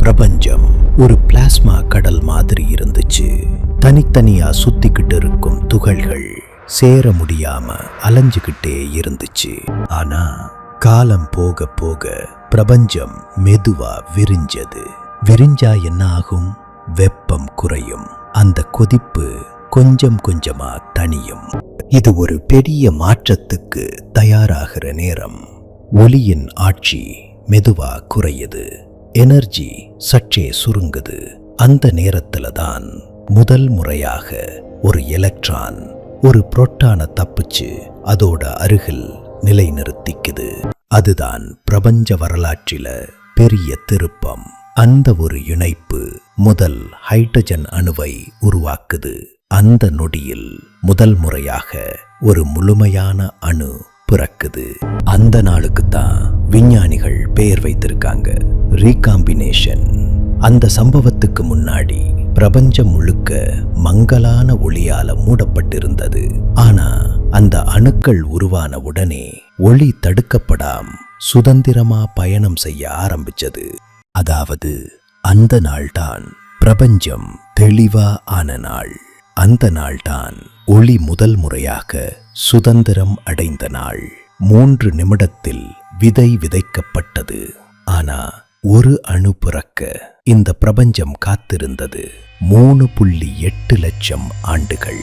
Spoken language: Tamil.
பிரபஞ்சம் ஒரு பிளாஸ்மா கடல் மாதிரி இருந்துச்சு. தனித்தனியா சுத்திக்கிட்டு இருக்கும் துகள்கள் சேர முடியாம அலைஞ்சுக்கிட்டே இருந்துச்சு. ஆனா காலம் போக போக பிரபஞ்சம் மெதுவா விரிஞ்சது. விரிஞ்சா என்ன ஆகும்? வெப்பம் குறையும். அந்த கொதிப்பு கொஞ்சம் கொஞ்சமா தணியும். இது ஒரு பெரிய மாற்றத்துக்கு தயாராகிற நேரம். ஒளியின் ஆட்சி மெதுவா குறையுது. எனர்ஜி சற்றே சுருங்குது. அந்த நேரத்துல தான் முதல் முறையாக ஒரு எலக்ட்ரான் ஒரு புரோட்டானை தப்பிச்சு அதோட அருகில் நிலைநிறுத்திக்குது. அதுதான் பிரபஞ்ச வரலாற்றில பெரிய திருப்பம். அந்த ஒரு இணைப்பு முதல் ஹைட்ரஜன் அணுவை உருவாக்குது. அந்த நொடியில் முதல் முறையாக ஒரு முழுமையான அணு பிறக்குது. அந்த நாளுக்கு தான் விஞ்ஞானிகள் பெயர் வைத்திருக்காங்க, ரீகாம்பினேஷன். அந்த சம்பவத்துக்கு முன்னாடி பிரபஞ்சம் முழுக்க மங்கலான ஒளியால மூடப்பட்டிருந்தது. ஆனா அந்த அணுக்கள் உருவான உடனே ஒளி தடுக்கப்படாம சுதந்திரமா பயணம் செய்ய ஆரம்பிச்சது. அதாவது அந்த நாள்தான் பிரபஞ்சம் தெளிவா ஆன நாள். அந்த நாள்தான் ஒளி முதல் முறையாக சுதந்திரம் அடைந்த நாள். 3 நிமிடத்தில் விதை விதைக்கப்பட்டது. ஆனா ஒரு அணு பிறக்க இந்த பிரபஞ்சம் காத்திருந்தது 3.8 லட்சம் ஆண்டுகள்.